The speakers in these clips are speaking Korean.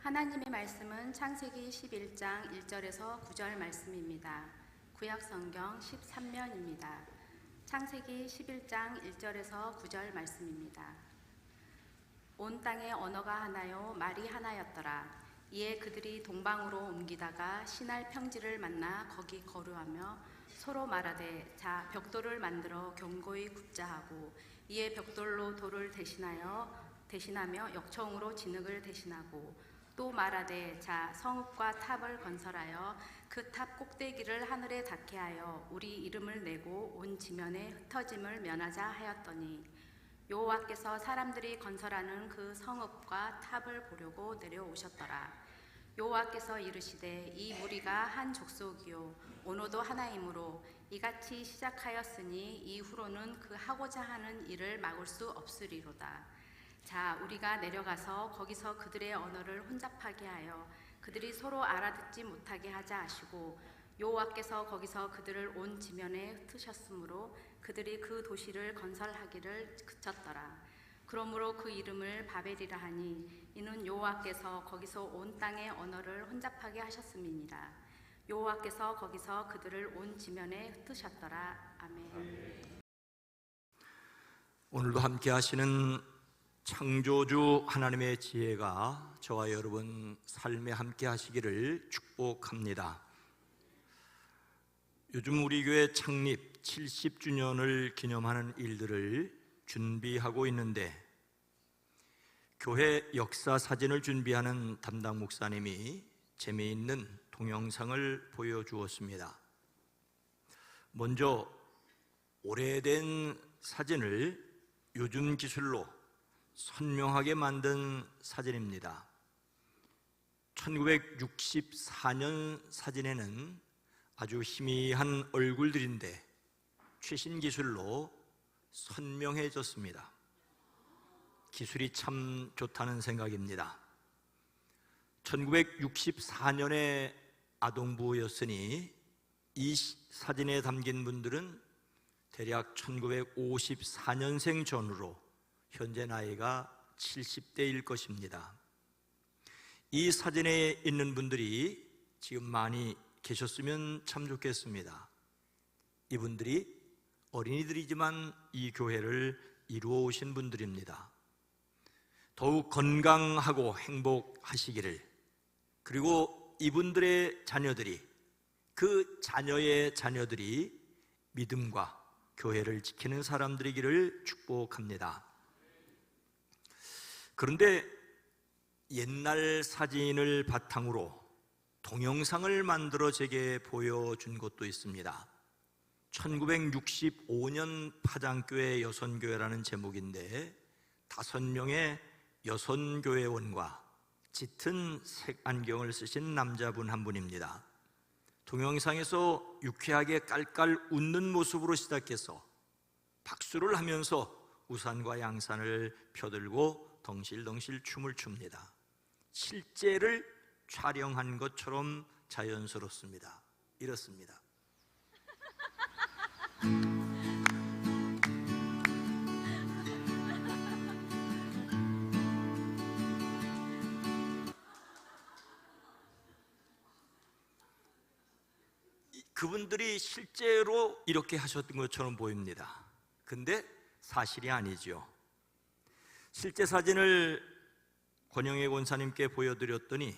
하나님의 말씀은 창세기 11장 1절에서 9절 말씀입니다. 구약성경 13면입니다. 창세기 11장 1절에서 9절 말씀입니다. 온 땅에 언어가 하나요 말이 하나였더라. 이에 그들이 동방으로 옮기다가 시날 평지를 만나 거기 거류하며 서로 말하되 자 벽돌을 만들어 견고히 굽자 하고 이에 벽돌로 돌을 대신하며 역청으로 진흙을 대신하고 또 말하되 자 성읍과 탑을 건설하여 그 탑 꼭대기를 하늘에 닿게 하여 우리 이름을 내고 온 지면에 흩어짐을 면하자 하였더니 여호와께서 사람들이 건설하는 그 성읍과 탑을 보려고 내려오셨더라. 여호와께서 이르시되 이 무리가 한 족속이요 언어도 하나이므로 이같이 시작하였으니 이후로는 그 하고자 하는 일을 막을 수 없으리로다. 자 우리가 내려가서 거기서 그들의 언어를 혼잡하게 하여 그들이 서로 알아듣지 못하게 하자 하시고 여호와께서 거기서 그들을 온 지면에 흩으셨으므로 그들이 그 도시를 건설하기를 그쳤더라. 그러므로 그 이름을 바벨이라 하니 이는 여호와께서 거기서 온 땅의 언어를 혼잡하게 하셨음이니라. 여호와께서 거기서 그들을 온 지면에 흩으셨더라. 아멘. 오늘도 함께 하시는 창조주 하나님의 지혜가 저와 여러분 삶에 함께 하시기를 축복합니다. 요즘 우리 교회 창립 70주년을 기념하는 일들을 준비하고 있는데 교회 역사 사진을 준비하는 담당 목사님이 재미있는 동영상을 보여주었습니다. 먼저 오래된 사진을 요즘 기술로 선명하게 만든 사진입니다. 1964년 사진에는 아주 희미한 얼굴들인데 최신 기술로 선명해졌습니다. 기술이 참 좋다는 생각입니다. 1964년에 아동부였으니 이 사진에 담긴 분들은 대략 1954년생 전후로 현재 나이가 70대일 것입니다. 이 사진에 있는 분들이 지금 많이 계셨으면 참 좋겠습니다. 이분들이 어린이들이지만 이 교회를 이루어 오신 분들입니다. 더욱 건강하고 행복하시기를, 그리고 이분들의 자녀들이, 그 자녀의 자녀들이 믿음과 교회를 지키는 사람들이기를 축복합니다. 그런데 옛날 사진을 바탕으로 동영상을 만들어 제게 보여준 것도 있습니다. 1965년 파장교회 여선교회라는 제목인데 5명의 여선교회원과 짙은 색 안경을 쓰신 남자분 한 분입니다. 동영상에서 유쾌하게 깔깔 웃는 모습으로 시작해서 박수를 하면서 우산과 양산을 펴들고 덩실덩실 춤을 춥니다. 실제를 촬영한 것처럼 자연스럽습니다. 이렇습니다. 그분들이 실제로 이렇게 하셨던 것처럼 보입니다. 근데 사실이 아니죠. 실제 사진을 권영애 권사님께 보여드렸더니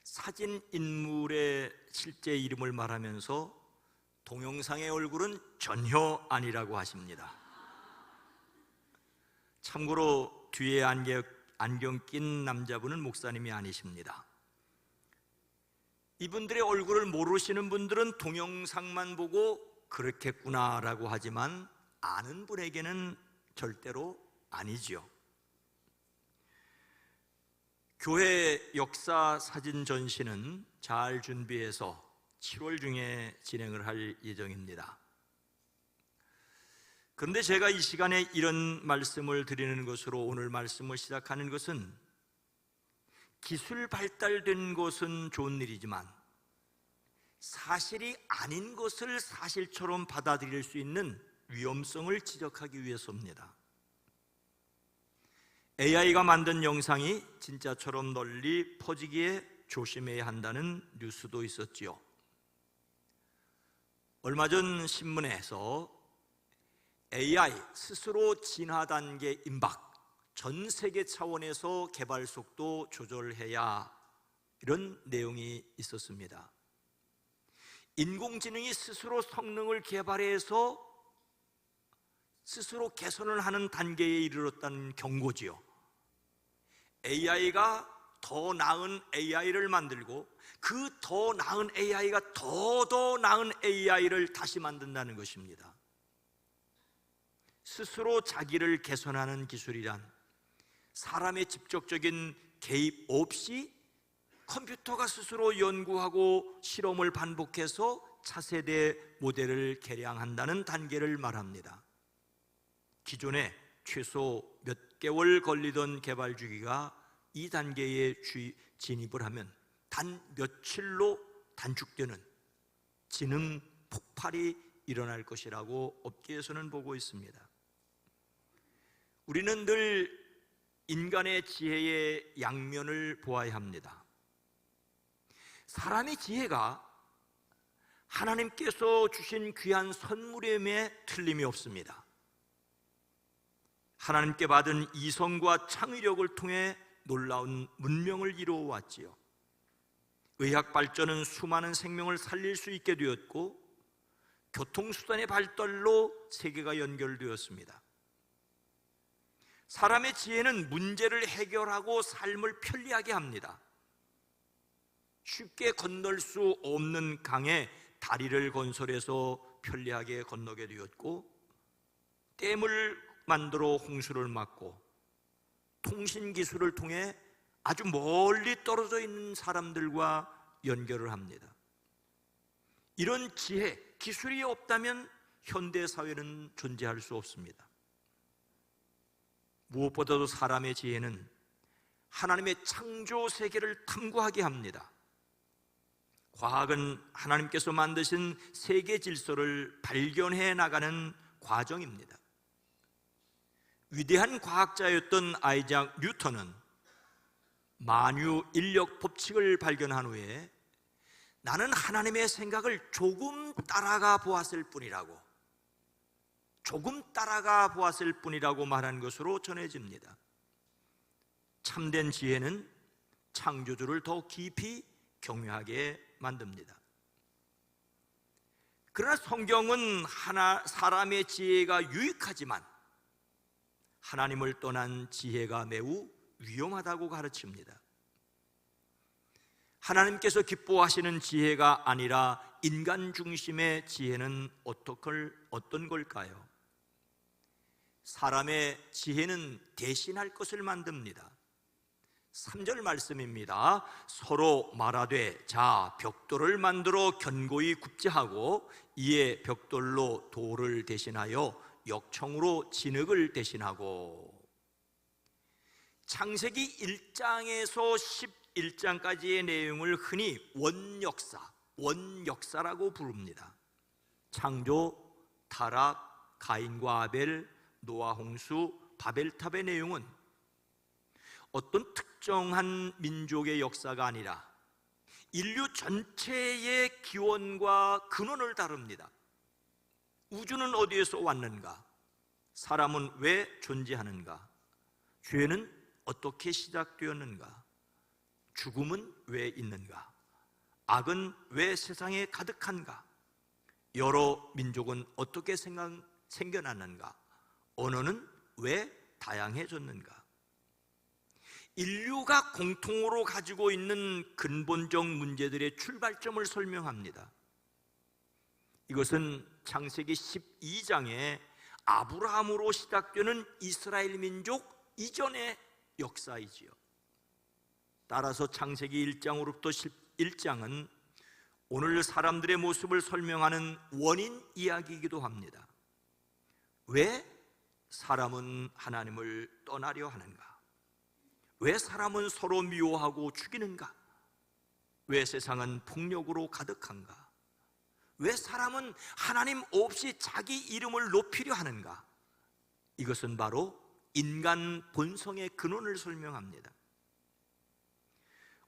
사진 인물의 실제 이름을 말하면서 동영상의 얼굴은 전혀 아니라고 하십니다. 참고로 뒤에 안경 낀 남자분은 목사님이 아니십니다. 이분들의 얼굴을 모르시는 분들은 동영상만 보고 그렇겠구나라고 하지만 아는 분에게는 절대로 아니죠. 교회 역사 사진 전시는 잘 준비해서 7월 중에 진행을 할 예정입니다. 그런데 제가 이 시간에 이런 말씀을 드리는 것으로 오늘 말씀을 시작하는 것은 기술 발달된 것은 좋은 일이지만 사실이 아닌 것을 사실처럼 받아들일 수 있는 위험성을 지적하기 위해서입니다. AI가 만든 영상이 진짜처럼 널리 퍼지기에 조심해야 한다는 뉴스도 있었지요. 얼마 전 신문에서 AI 스스로 진화 단계 임박, 전 세계 차원에서 개발 속도 조절해야, 이런 내용이 있었습니다. 인공지능이 스스로 성능을 개발해서 스스로 개선을 하는 단계에 이르렀다는 경고지요. AI가 더 나은 AI를 만들고 그 더 나은 AI가 더 나은 AI를 다시 만든다는 것입니다. 스스로 자기를 개선하는 기술이란 사람의 직접적인 개입 없이 컴퓨터가 스스로 연구하고 실험을 반복해서 차세대 모델을 개량한다는 단계를 말합니다. 기존에 최소 몇 개월 걸리던 개발 주기가 이 단계에 진입을 하면 단 며칠로 단축되는 지능 폭발이 일어날 것이라고 업계에서는 보고 있습니다. 우리는 늘 인간의 지혜의 양면을 보아야 합니다. 사람의 지혜가 하나님께서 주신 귀한 선물임에 틀림이 없습니다. 하나님께 받은 이성과 창의력을 통해 놀라운 문명을 이루어왔지요. 의학 발전은 수많은 생명을 살릴 수 있게 되었고 교통수단의 발달로 세계가 연결되었습니다. 사람의 지혜는 문제를 해결하고 삶을 편리하게 합니다. 쉽게 건널 수 없는 강에 다리를 건설해서 편리하게 건너게 되었고, 댐을 만들어 홍수를 막고, 통신기술을 통해 아주 멀리 떨어져 있는 사람들과 연결을 합니다. 이런 지혜, 기술이 없다면 현대사회는 존재할 수 없습니다. 무엇보다도 사람의 지혜는 하나님의 창조 세계를 탐구하게 합니다. 과학은 하나님께서 만드신 세계 질서를 발견해 나가는 과정입니다. 위대한 과학자였던 아이작 뉴턴은 만유 인력 법칙을 발견한 후에 나는 하나님의 생각을 조금 따라가 보았을 뿐이라고 말한 것으로 전해집니다. 참된 지혜는 창조주를 더 깊이 경외하게 만듭니다. 그러나 성경은 사람의 지혜가 유익하지만 하나님을 떠난 지혜가 매우 위험하다고 가르칩니다. 하나님께서 기뻐하시는 지혜가 아니라 인간 중심의 지혜는 어떤 걸까요? 사람의 지혜는 대신할 것을 만듭니다. 3절 말씀입니다. 서로 말하되 자 벽돌을 만들어 견고히 굽게 하고 이에 벽돌로 돌을 대신하여 역청으로 진흙을 대신하고. 창세기 1장에서 11장까지의 내용을 흔히 원역사라고 부릅니다. 창조, 타락, 가인과 아벨, 노아 홍수, 바벨탑의 내용은 어떤 특정한 민족의 역사가 아니라 인류 전체의 기원과 근원을 다룹니다. 우주는 어디에서 왔는가? 사람은 왜 존재하는가? 죄는 어떻게 시작되었는가? 죽음은 왜 있는가? 악은 왜 세상에 가득한가? 여러 민족은 어떻게 생겨났는가? 언어는 왜 다양해졌는가? 인류가 공통으로 가지고 있는 근본적 문제들의 출발점을 설명합니다. 이것은 창세기 12장에 아브라함으로 시작되는 이스라엘 민족 이전의 역사이지요. 따라서 창세기 1장으로부터 11장은 오늘 사람들의 모습을 설명하는 원인 이야기이기도 합니다. 왜 사람은 하나님을 떠나려 하는가? 왜 사람은 서로 미워하고 죽이는가? 왜 세상은 폭력으로 가득한가? 왜 사람은 하나님 없이 자기 이름을 높이려 하는가? 이것은 바로 인간 본성의 근원을 설명합니다.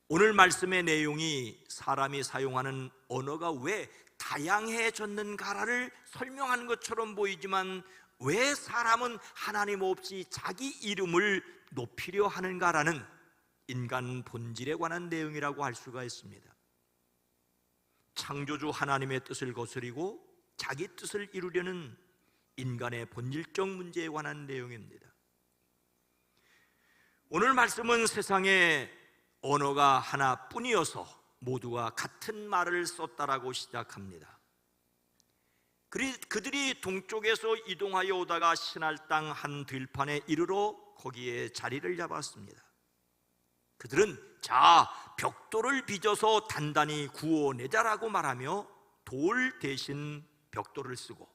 오늘 말씀의 내용이 사람이 사용하는 언어가 왜 다양해졌는가를 설명하는 것처럼 보이지만 왜 사람은 하나님 없이 자기 이름을 높이려 하는가라는 인간 본질에 관한 내용이라고 할 수가 있습니다. 창조주 하나님의 뜻을 거스리고 자기 뜻을 이루려는 인간의 본질적 문제에 관한 내용입니다. 오늘 말씀은 세상에 언어가 하나뿐이어서 모두가 같은 말을 썼다라고 시작합니다. 그들이 동쪽에서 이동하여 오다가 신할 땅 한 들판에 이르러 거기에 자리를 잡았습니다. 그들은 자, 벽돌을 빚어서 단단히 구워내자라고 말하며 돌 대신 벽돌을 쓰고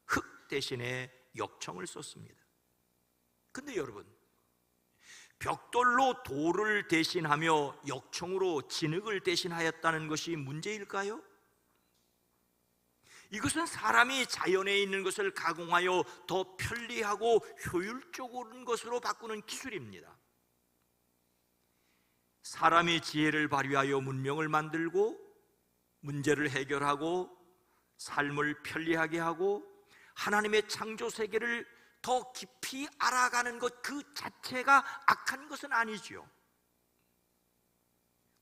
흙 대신에 역청을 썼습니다. 근데 여러분, 벽돌로 돌을 대신하며 역청으로 진흙을 대신하였다는 것이 문제일까요? 이것은 사람이 자연에 있는 것을 가공하여 더 편리하고 효율적인 것으로 바꾸는 기술입니다. 사람이 지혜를 발휘하여 문명을 만들고 문제를 해결하고 삶을 편리하게 하고 하나님의 창조 세계를 더 깊이 알아가는 것 그 자체가 악한 것은 아니지요.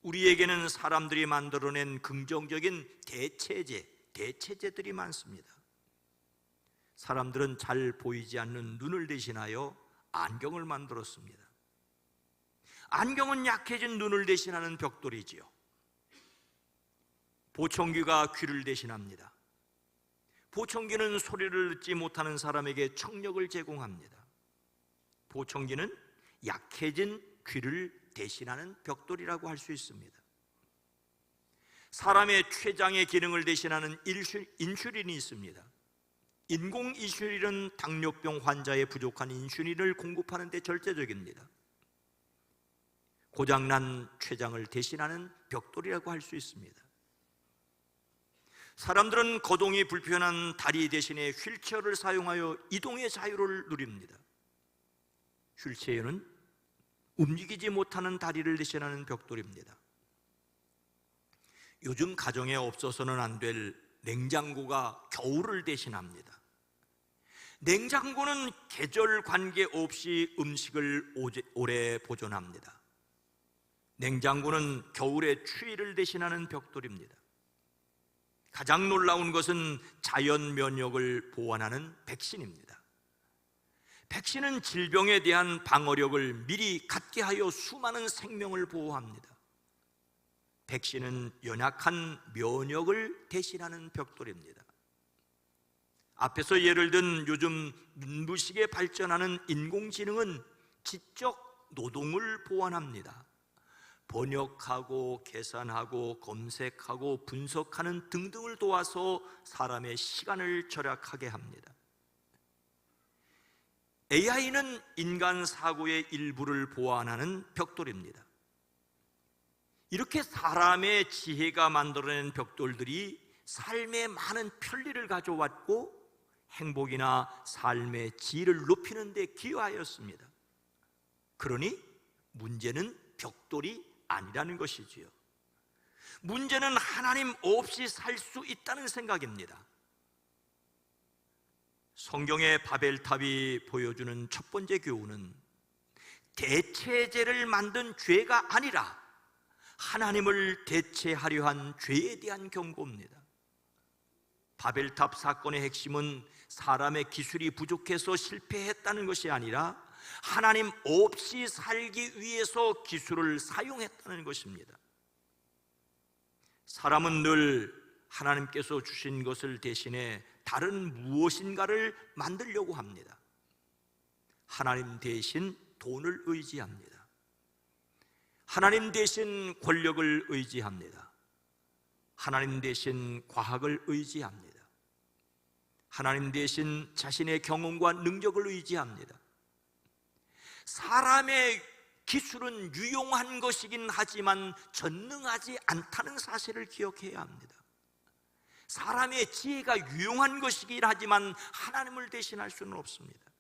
우리에게는 사람들이 만들어낸 긍정적인 대체제들이 많습니다. 사람들은 잘 보이지 않는 눈을 대신하여 안경을 만들었습니다. 안경은 약해진 눈을 대신하는 벽돌이지요. 보청기가 귀를 대신합니다. 보청기는 소리를 듣지 못하는 사람에게 청력을 제공합니다. 보청기는 약해진 귀를 대신하는 벽돌이라고 할 수 있습니다. 사람의 췌장의 기능을 대신하는 인슐린이 있습니다. 인공 인슐린은 당뇨병 환자의 부족한 인슐린을 공급하는 데 절대적입니다. 고장난 췌장을 대신하는 벽돌이라고 할 수 있습니다. 사람들은 거동이 불편한 다리 대신에 휠체어를 사용하여 이동의 자유를 누립니다. 휠체어는 움직이지 못하는 다리를 대신하는 벽돌입니다. 요즘 가정에 없어서는 안 될 냉장고가 겨울을 대신합니다. 냉장고는 계절 관계없이 음식을 오래 보존합니다. 냉장고는 겨울의 추위를 대신하는 벽돌입니다. 가장 놀라운 것은 자연 면역을 보완하는 백신입니다. 백신은 질병에 대한 방어력을 미리 갖게 하여 수많은 생명을 보호합니다. 백신은 연약한 면역을 대신하는 벽돌입니다. 앞에서 예를 든 요즘 눈부시게 발전하는 인공지능은 지적 노동을 보완합니다. 번역하고 계산하고 검색하고 분석하는 등등을 도와서 사람의 시간을 절약하게 합니다. AI는 인간 사고의 일부를 보완하는 벽돌입니다. 이렇게 사람의 지혜가 만들어낸 벽돌들이 삶에 많은 편리를 가져왔고 행복이나 삶의 질을 높이는 데 기여하였습니다. 그러니 문제는 벽돌이 아니라는 것이지요. 문제는 하나님 없이 살 수 있다는 생각입니다. 성경의 바벨탑이 보여주는 첫 번째 교훈은 대체제를 만든 죄가 아니라 하나님을 대체하려 한 죄에 대한 경고입니다. 바벨탑 사건의 핵심은 사람의 기술이 부족해서 실패했다는 것이 아니라 하나님 없이 살기 위해서 기술을 사용했다는 것입니다. 사람은 늘 하나님께서 주신 것을 대신해 다른 무엇인가를 만들려고 합니다. 하나님 대신 돈을 의지합니다. 하나님 대신 권력을 의지합니다. 하나님 대신 과학을 의지합니다. 하나님 대신 자신의 경험과 능력을 의지합니다. 사람의 기술은 유용한 것이긴 하지만 전능하지 않다는 사실을 기억해야 합니다. 사람의 지혜가 유용한 것이긴 하지만 하나님을 대신할 수는 없습니다.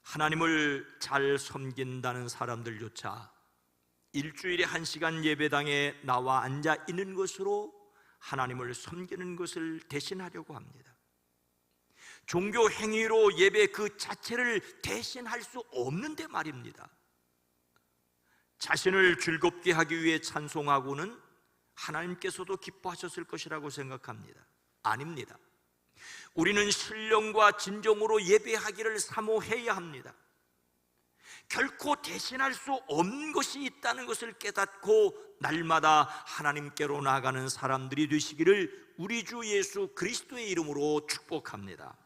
하나님을 잘 섬긴다는 사람들조차 일주일에 1시간 예배당에 나와 앉아 있는 것으로 하나님을 섬기는 것을 대신하려고 합니다. 종교 행위로 예배 그 자체를 대신할 수 없는데 말입니다. 자신을 즐겁게 하기 위해 찬송하고는 하나님께서도 기뻐하셨을 것이라고 생각합니다. 아닙니다. 우리는 신령과 진정으로 예배하기를 사모해야 합니다. 결코 대신할 수 없는 것이 있다는 것을 깨닫고 날마다 하나님께로 나아가는 사람들이 되시기를 우리 주 예수 그리스도의 이름으로 축복합니다.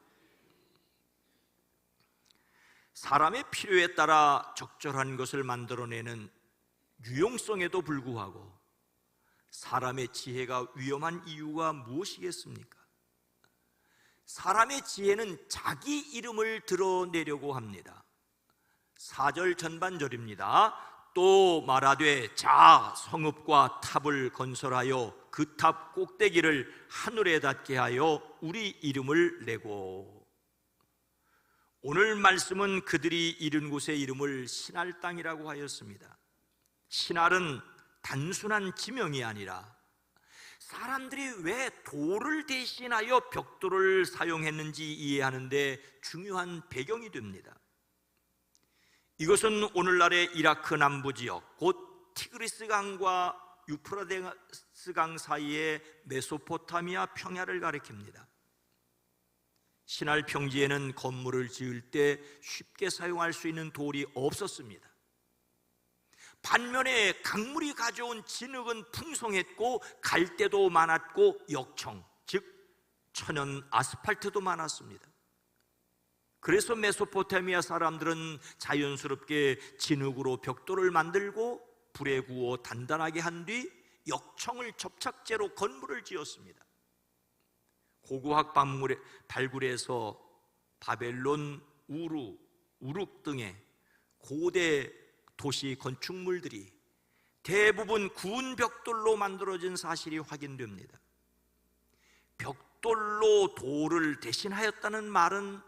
사람의 필요에 따라 적절한 것을 만들어내는 유용성에도 불구하고 사람의 지혜가 위험한 이유가 무엇이겠습니까? 사람의 지혜는 자기 이름을 드러내려고 합니다. 4절 전반절입니다. 또 말하되 자 성읍과 탑을 건설하여 그 탑 꼭대기를 하늘에 닿게 하여 우리 이름을 내고. 오늘 말씀은 그들이 이른 곳의 이름을 신할 땅이라고 하였습니다. 신할은 단순한 지명이 아니라 사람들이 왜 돌을 대신하여 벽돌을 사용했는지 이해하는 데 중요한 배경이 됩니다. 이것은 오늘날의 이라크 남부 지역, 곧 티그리스 강과 유프라데스 강 사이의 메소포타미아 평야를 가리킵니다. 신할 평지에는 건물을 지을 때 쉽게 사용할 수 있는 돌이 없었습니다. 반면에 강물이 가져온 진흙은 풍성했고 갈대도 많았고 역청, 즉 천연 아스팔트도 많았습니다. 그래서 메소포타미아 사람들은 자연스럽게 진흙으로 벽돌을 만들고 불에 구워 단단하게 한 뒤 역청을 접착제로 건물을 지었습니다. 고고학 발굴에서 바벨론, 우룩 등의 고대 도시 건축물들이 대부분 구운 벽돌로 만들어진 사실이 확인됩니다. 벽돌로 돌을 대신하였다는 말은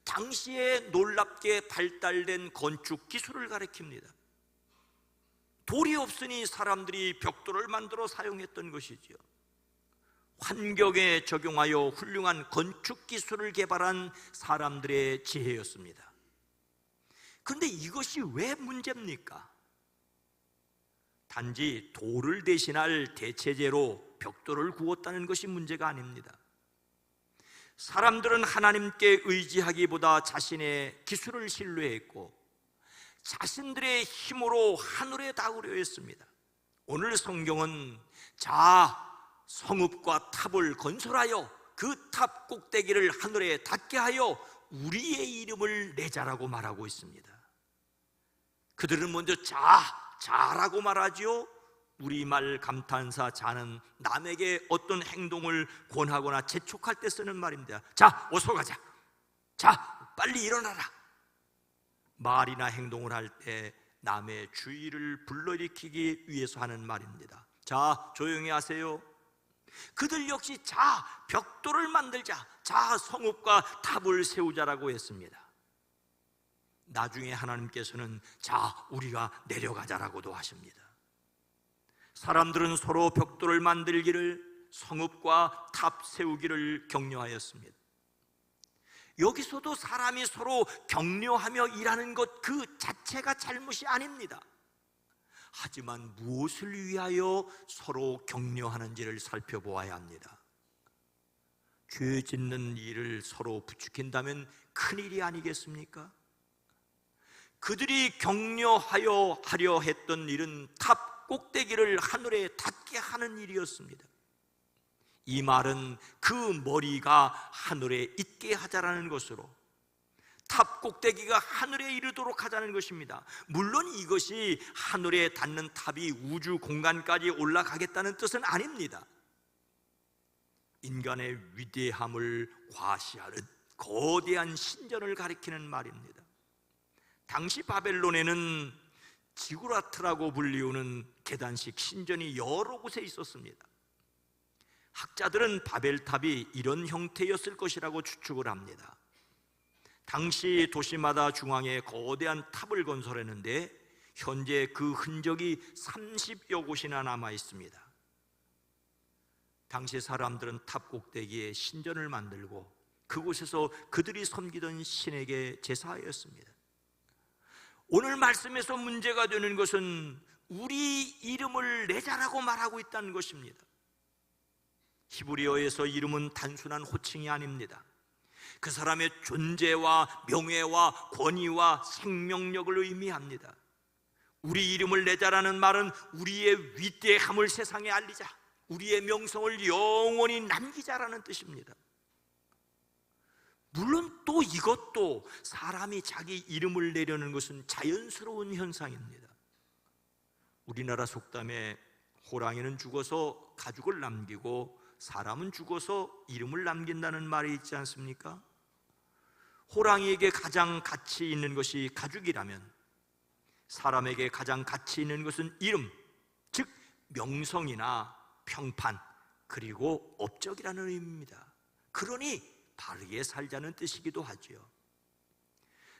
당시에 놀랍게 발달된 건축 기술을 가리킵니다. 돌이 없으니 사람들이 벽돌을 만들어 사용했던 것이지요. 환경에 적용하여 훌륭한 건축 기술을 개발한 사람들의 지혜였습니다. 그런데 이것이 왜 문제입니까? 단지 돌을 대신할 대체제로 벽돌을 구웠다는 것이 문제가 아닙니다. 사람들은 하나님께 의지하기보다 자신의 기술을 신뢰했고 자신들의 힘으로 하늘에 닿으려 했습니다. 오늘 성경은 자 성읍과 탑을 건설하여 그 탑 꼭대기를 하늘에 닿게 하여 우리의 이름을 내자라고 말하고 있습니다. 그들은 먼저 자라고 말하지요. 우리말 감탄사 자는 남에게 어떤 행동을 권하거나 재촉할 때 쓰는 말입니다. 자, 어서 가자. 자, 빨리 일어나라. 말이나 행동을 할 때 남의 주의를 불러일으키기 위해서 하는 말입니다. 자, 조용히 하세요. 그들 역시 자, 벽돌을 만들자. 자, 성읍과 탑을 세우자라고 했습니다. 나중에 하나님께서는 자, 우리가 내려가자라고도 하십니다. 사람들은 서로 벽돌을 만들기를, 성읍과 탑 세우기를 격려하였습니다. 여기서도 사람이 서로 격려하며 일하는 것 그 자체가 잘못이 아닙니다. 하지만 무엇을 위하여 서로 격려하는지를 살펴보아야 합니다. 죄 짓는 일을 서로 부추긴다면 큰일이 아니겠습니까? 그들이 격려하여 하려 했던 일은 탑 꼭대기를 하늘에 닿게 하는 일이었습니다. 이 말은 그 머리가 하늘에 있게 하자라는 것으로 탑 꼭대기가 하늘에 이르도록 하자는 것입니다. 물론 이것이 하늘에 닿는 탑이 우주 공간까지 올라가겠다는 뜻은 아닙니다. 인간의 위대함을 과시하는 거대한 신전을 가리키는 말입니다. 당시 바벨론에는 지구라트라고 불리우는 계단식 신전이 여러 곳에 있었습니다. 학자들은 바벨탑이 이런 형태였을 것이라고 추측을 합니다. 당시 도시마다 중앙에 거대한 탑을 건설했는데 현재 그 흔적이 30여 곳이나 남아 있습니다. 당시 사람들은 탑 꼭대기에 신전을 만들고 그곳에서 그들이 섬기던 신에게 제사하였습니다. 오늘 말씀에서 문제가 되는 것은 우리 이름을 내자라고 말하고 있다는 것입니다. 히브리어에서 이름은 단순한 호칭이 아닙니다. 그 사람의 존재와 명예와 권위와 생명력을 의미합니다. 우리 이름을 내자라는 말은 우리의 위대함을 세상에 알리자, 우리의 명성을 영원히 남기자라는 뜻입니다. 물론 또 이것도 사람이 자기 이름을 내려는 것은 자연스러운 현상입니다. 우리나라 속담에 호랑이는 죽어서 가죽을 남기고 사람은 죽어서 이름을 남긴다는 말이 있지 않습니까? 호랑이에게 가장 가치 있는 것이 가죽이라면 사람에게 가장 가치 있는 것은 이름, 즉 명성이나 평판, 그리고 업적이라는 의미입니다. 그러니 바르게 살자는 뜻이기도 하지요.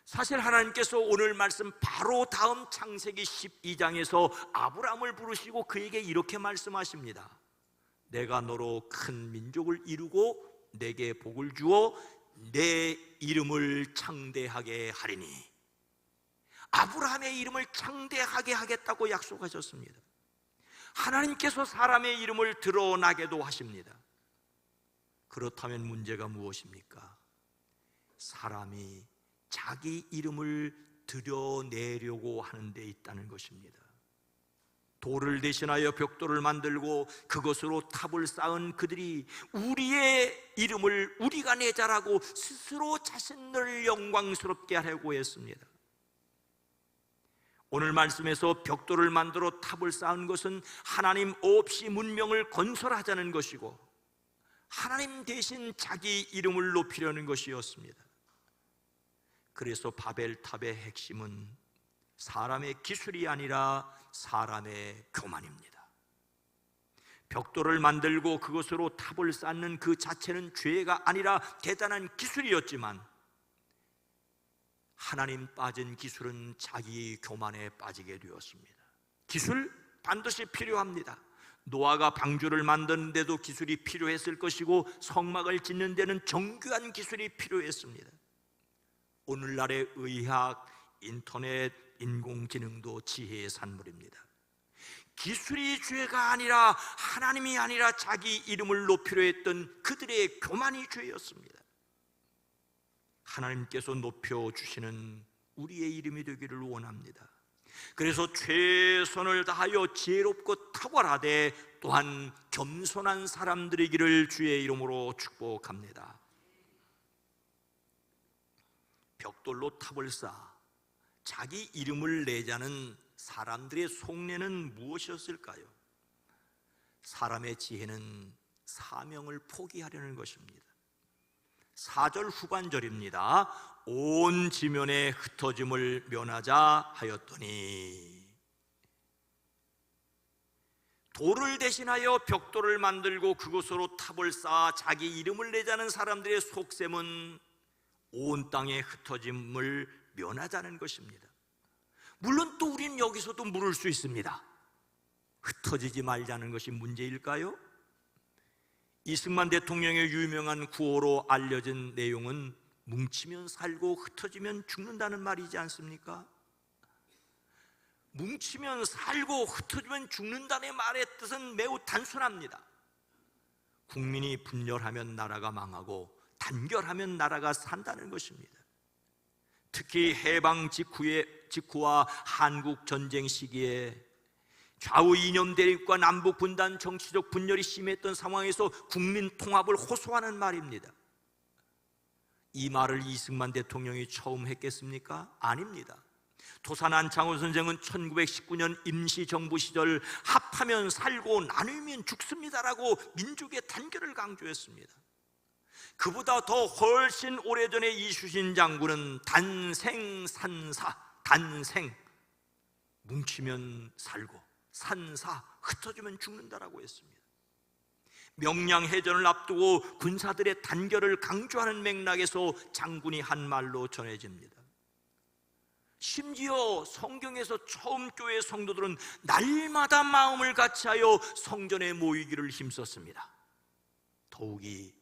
사실 하나님께서 오늘 말씀 바로 다음 창세기 12장에서 아브라함을 부르시고 그에게 이렇게 말씀하십니다. 내가 너로 큰 민족을 이루고 내게 복을 주어 내 이름을 창대하게 하리니, 아브라함의 이름을 창대하게 하겠다고 약속하셨습니다. 하나님께서 사람의 이름을 드러나게도 하십니다. 그렇다면 문제가 무엇입니까? 사람이 자기 이름을 드러내려고 하는 데 있다는 것입니다. 돌을 대신하여 벽돌을 만들고 그것으로 탑을 쌓은 그들이 우리의 이름을 우리가 내자라고 스스로 자신을 영광스럽게 하려고 했습니다. 오늘 말씀에서 벽돌을 만들어 탑을 쌓은 것은 하나님 없이 문명을 건설하자는 것이고 하나님 대신 자기 이름을 높이려는 것이었습니다. 그래서 바벨탑의 핵심은 사람의 기술이 아니라 사람의 교만입니다. 벽돌을 만들고 그것으로 탑을 쌓는 그 자체는 죄가 아니라 대단한 기술이었지만 하나님 빠진 기술은 자기 교만에 빠지게 되었습니다. 기술 반드시 필요합니다. 노아가 방주를 만드는데도 기술이 필요했을 것이고 성막을 짓는 데는 정교한 기술이 필요했습니다. 오늘날의 의학, 인터넷, 인공지능도 지혜의 산물입니다. 기술이 죄가 아니라 하나님이 아니라 자기 이름을 높이려 했던 그들의 교만이 죄였습니다. 하나님께서 높여주시는 우리의 이름이 되기를 원합니다. 그래서 최선을 다하여 지혜롭고 탁월하되 또한 겸손한 사람들이기를 주의 이름으로 축복합니다. 벽돌로 탑을 쌓아 자기 이름을 내자는 사람들의 속내는 무엇이었을까요? 사람의 지혜는 사명을 포기하려는 것입니다. 4절 후반절입니다. 온 지면에 흩어짐을 면하자 하였더니, 돌을 대신하여 벽돌을 만들고 그것으로 탑을 쌓아 자기 이름을 내자는 사람들의 속셈은 온 땅에 흩어짐을 면하자는 것입니다. 물론 또 우리는 여기서도 물을 수 있습니다. 흩어지지 말자는 것이 문제일까요? 이승만 대통령의 유명한 구호로 알려진 내용은 뭉치면 살고 흩어지면 죽는다는 말이지 않습니까? 뭉치면 살고 흩어지면 죽는다는 말의 뜻은 매우 단순합니다. 국민이 분열하면 나라가 망하고 단결하면 나라가 산다는 것입니다. 특히 해방 직후와 한국 전쟁 시기에 좌우 이념 대립과 남북 분단, 정치적 분열이 심했던 상황에서 국민 통합을 호소하는 말입니다. 이 말을 이승만 대통령이 처음 했겠습니까? 아닙니다. 도산 안창호 선생은 1919년 임시정부 시절 합하면 살고 나누면 죽습니다라고 민족의 단결을 강조했습니다. 그보다 더 훨씬 오래전에 이순신 장군은 단생산사, 단생, 뭉치면 살고 산사, 흩어지면 죽는다라고 했습니다. 명량해전을 앞두고 군사들의 단결을 강조하는 맥락에서 장군이 한 말로 전해집니다. 심지어 성경에서 처음 교회 성도들은 날마다 마음을 같이하여 성전에 모이기를 힘썼습니다. 더욱이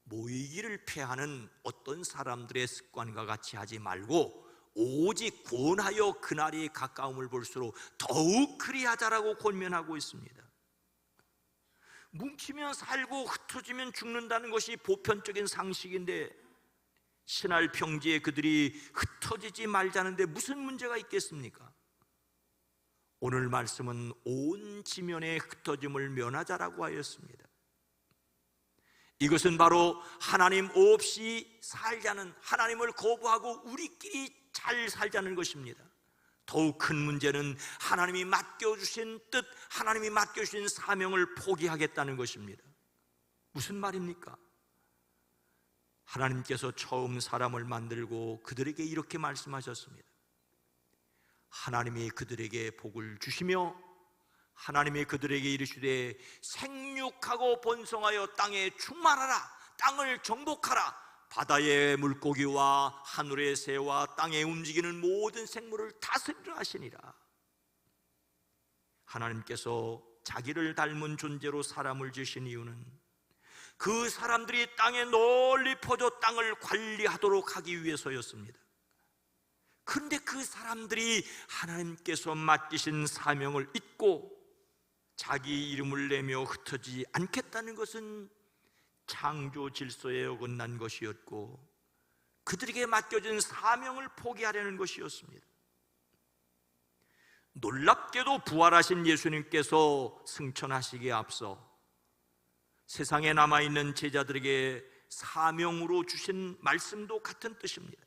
모이기를 패하는 어떤 사람들의 습관과 같이 하지 말고 오직 권하여 그날이 가까움을 볼수록 더욱 그리하자라고 권면하고 있습니다. 뭉치면 살고 흩어지면 죽는다는 것이 보편적인 상식인데 신할 평지에 그들이 흩어지지 말자는데 무슨 문제가 있겠습니까? 오늘 말씀은 온 지면의 흩어짐을 면하자라고 하였습니다. 이것은 바로 하나님 없이 살자는, 하나님을 거부하고 우리끼리 잘 살자는 것입니다. 더욱 큰 문제는 하나님이 맡겨주신 뜻, 하나님이 맡겨주신 사명을 포기하겠다는 것입니다. 무슨 말입니까? 하나님께서 처음 사람을 만들고 그들에게 이렇게 말씀하셨습니다. 하나님이 그들에게 복을 주시며 하나님이 그들에게 이르시되 생육하고 번성하여 땅에 충만하라, 땅을 정복하라, 바다의 물고기와 하늘의 새와 땅에 움직이는 모든 생물을 다스리라 하시니라. 하나님께서 자기를 닮은 존재로 사람을 지으신 이유는 그 사람들이 땅에 널리 퍼져 땅을 관리하도록 하기 위해서였습니다. 그런데 그 사람들이 하나님께서 맡기신 사명을 잊고 자기 이름을 내며 흩어지지 않겠다는 것은 창조 질서에 어긋난 것이었고 그들에게 맡겨진 사명을 포기하려는 것이었습니다. 놀랍게도 부활하신 예수님께서 승천하시기에 앞서 세상에 남아있는 제자들에게 사명으로 주신 말씀도 같은 뜻입니다.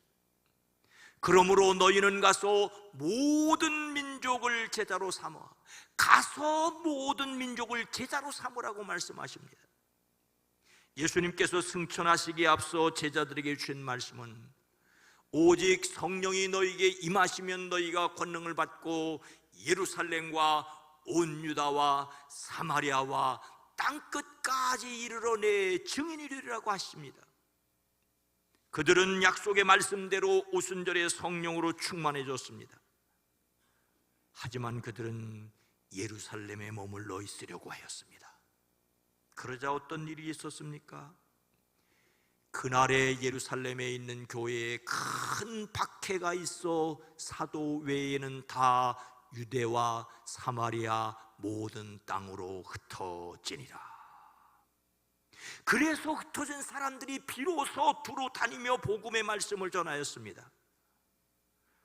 그러므로 너희는 가서 모든 민족을 제자로 삼아, 가서 모든 민족을 제자로 삼으라고 말씀하십니다. 예수님께서 승천하시기에 앞서 제자들에게 주신 말씀은 오직 성령이 너희에게 임하시면 너희가 권능을 받고 예루살렘과 온 유다와 사마리아와 땅끝까지 이르러 내 증인이 되리라고 하십니다. 그들은 약속의 말씀대로 오순절에 성령으로 충만해졌습니다. 하지만 그들은 예루살렘에 머물러 있으려고 하였습니다. 그러자 어떤 일이 있었습니까? 그날에 예루살렘에 있는 교회에 큰 박해가 있어 사도 외에는 다 유대와 사마리아 모든 땅으로 흩어지니라. 그래서 흩어진 사람들이 비로소 두루 다니며 복음의 말씀을 전하였습니다.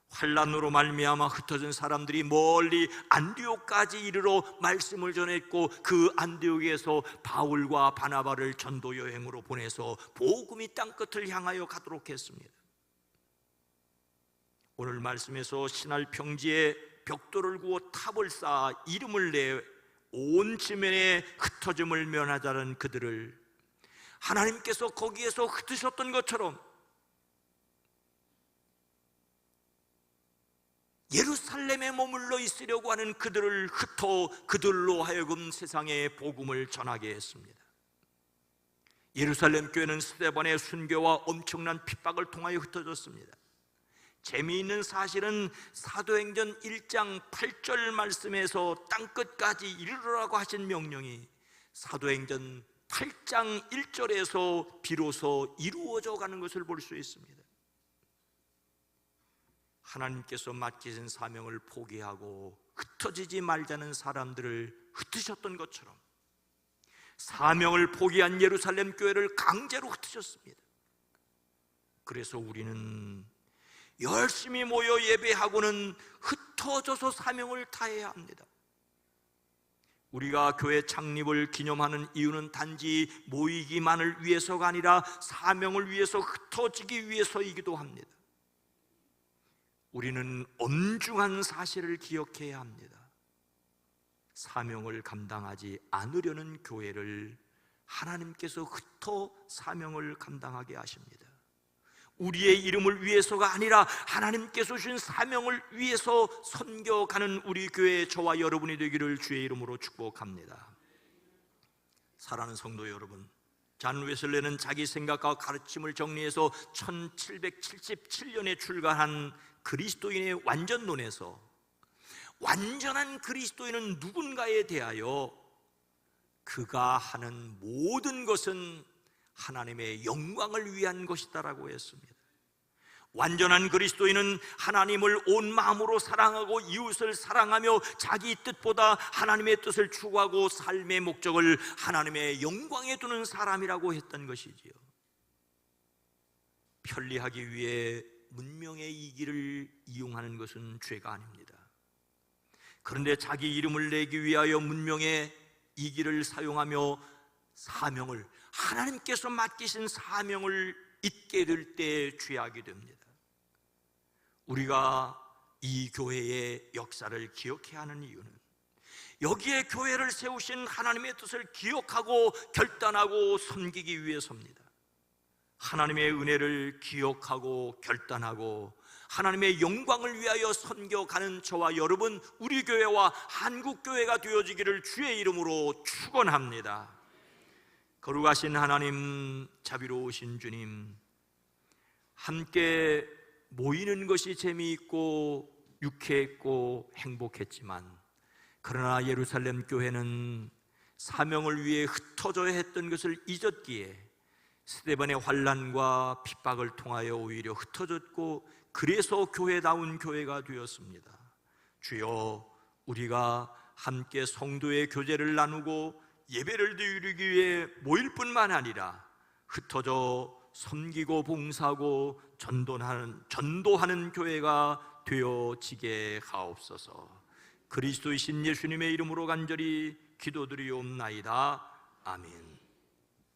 환난으로 말미암아 흩어진 사람들이 멀리 안디옥까지 이르러 말씀을 전했고 그 안디옥에서 바울과 바나바를 전도 여행으로 보내서 복음이 땅끝을 향하여 가도록 했습니다. 오늘 말씀에서 신할 평지에 벽돌을 구워 탑을 쌓아 이름을 내 온 지면에 흩어짐을 면하자는 그들을 하나님께서 거기에서 흩으셨던 것처럼 예루살렘에 머물러 있으려고 하는 그들을 흩어 그들로 하여금 세상에 복음을 전하게 했습니다. 예루살렘 교회는 스데반의 순교와 엄청난 핍박을 통하여 흩어졌습니다. 재미있는 사실은 사도행전 1장 8절 말씀에서 땅끝까지 이르라고 하신 명령이 사도행전 8장 1절에서 비로소 이루어져 가는 것을 볼 수 있습니다. 하나님께서 맡기신 사명을 포기하고 흩어지지 말자는 사람들을 흩으셨던 것처럼 사명을 포기한 예루살렘 교회를 강제로 흩으셨습니다. 그래서 우리는 열심히 모여 예배하고는 흩어져서 사명을 다해야 합니다. 우리가 교회 창립을 기념하는 이유는 단지 모이기만을 위해서가 아니라 사명을 위해서 흩어지기 위해서이기도 합니다. 우리는 엄중한 사실을 기억해야 합니다. 사명을 감당하지 않으려는 교회를 하나님께서 흩어 사명을 감당하게 하십니다. 우리의 이름을 위해서가 아니라 하나님께서 주신 사명을 위해서 섬겨가는 우리 교회 저와 여러분이 되기를 주의 이름으로 축복합니다. 사랑하는 성도 여러분, 잔 웨슬레는 자기 생각과 가르침을 정리해서 1777년에 출간한 그리스도인의 완전론에서 완전한 그리스도인은 누군가에 대하여 그가 하는 모든 것은 하나님의 영광을 위한 것이다라고 했습니다. 완전한 그리스도인은 하나님을 온 마음으로 사랑하고 이웃을 사랑하며 자기 뜻보다 하나님의 뜻을 추구하고 삶의 목적을 하나님의 영광에 두는 사람이라고 했던 것이지요. 편리하기 위해 문명의 이기를 이용하는 것은 죄가 아닙니다. 그런데 자기 이름을 내기 위하여 문명의 이기를 사용하며 사명을, 하나님께서 맡기신 사명을 잊게 될 때 죄악이 됩니다. 우리가 이 교회의 역사를 기억해야 하는 이유는 여기에 교회를 세우신 하나님의 뜻을 기억하고 결단하고 섬기기 위해서입니다. 하나님의 은혜를 기억하고 결단하고 하나님의 영광을 위하여 섬겨가는 저와 여러분, 우리 교회와 한국교회가 되어지기를 주의 이름으로 축원합니다. 거룩하신 하나님, 자비로우신 주님, 함께 모이는 것이 재미있고 유쾌했고 행복했지만, 그러나 예루살렘 교회는 사명을 위해 흩어져야 했던 것을 잊었기에 스데반의 환난과 핍박을 통하여 오히려 흩어졌고, 그래서 교회다운 교회가 되었습니다. 주여, 우리가 함께 성도의 교제를 나누고 예배를 드리기 위해 모일 뿐만 아니라 흩어져 섬기고 봉사하고 전도하는 교회가 되어지게 하옵소서. 그리스도이신 예수님의 이름으로 간절히 기도드리옵나이다. 아멘.